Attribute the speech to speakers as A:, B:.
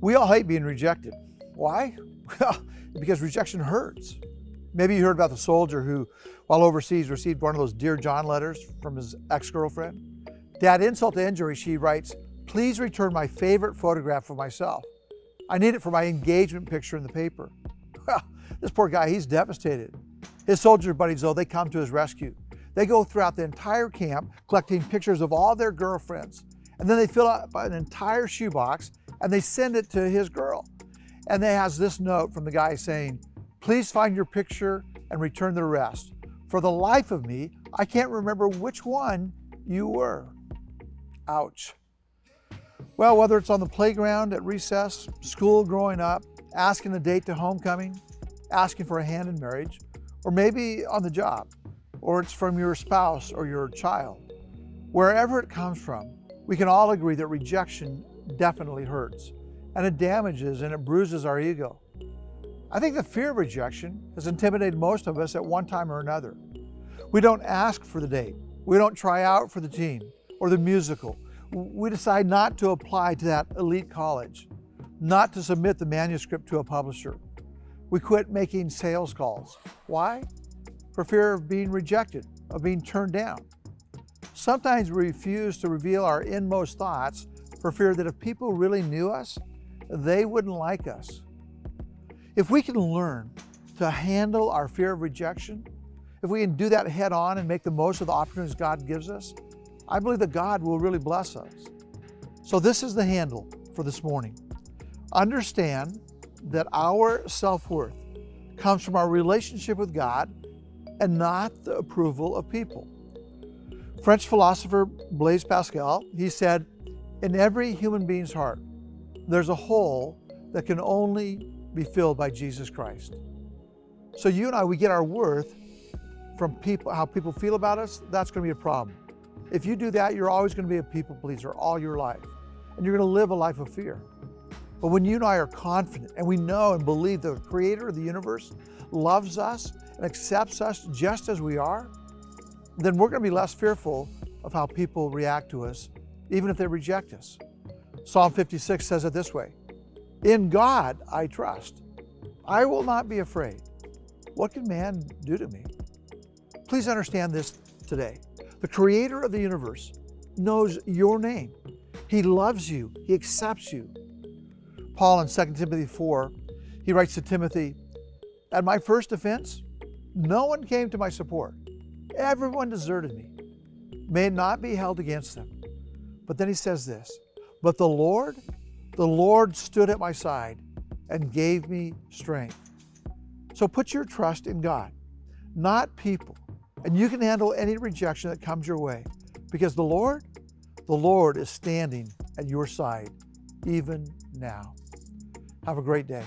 A: We all hate being rejected. Why? Well, because rejection hurts. Maybe you heard about the soldier who, while overseas, received one of those Dear John letters from his ex-girlfriend. To add insult to injury, she writes, "Please return my favorite photograph of myself. I need it for my engagement picture in the paper." Well, this poor guy, he's devastated. His soldier buddies, though, they come to his rescue. They go throughout the entire camp collecting pictures of all their girlfriends. And then they fill out an entire shoebox and they send it to his girl. And they has this note from the guy saying, "Please find your picture and return the rest. For the life of me, I can't remember which one you were." Ouch. Well, whether it's on the playground, at recess, school growing up, asking a date to homecoming, asking for a hand in marriage, or maybe on the job, or it's from your spouse or your child. Wherever it comes from, we can all agree that rejection definitely hurts, and it damages and it bruises our ego. I think the fear of rejection has intimidated most of us at one time or another. We don't ask for the date. We don't try out for the team or the musical. We decide not to apply to that elite college, not to submit the manuscript to a publisher. We quit making sales calls. Why? For fear of being rejected, of being turned down. Sometimes we refuse to reveal our inmost thoughts for fear that if people really knew us, they wouldn't like us. If we can learn to handle our fear of rejection, if we can do that head on and make the most of the opportunities God gives us, I believe that God will really bless us. So this is the handle for this morning. Understand that our self-worth comes from our relationship with God and not the approval of people. French philosopher Blaise Pascal, he said, "In every human being's heart, there's a hole that can only be filled by Jesus Christ." So you and I, we get our worth from people, how people feel about us. That's going to be a problem. If you do that, you're always going to be a people pleaser all your life, and you're going to live a life of fear. But when you and I are confident and we know and believe the Creator of the universe loves us and accepts us just as we are, then we're going to be less fearful of how people react to us, even if they reject us. Psalm 56 says it this way, "In God I trust. I will not be afraid. What can man do to me?" Please understand this today. The Creator of the universe knows your name. He loves you. He accepts you. Paul in 2 Timothy 4, he writes to Timothy, "At my first offense, no one came to my support. Everyone deserted me. May it not be held against them." But then he says this, "But the Lord stood at my side and gave me strength." So put your trust in God, not people. And you can handle any rejection that comes your way because the Lord is standing at your side even now. Have a great day.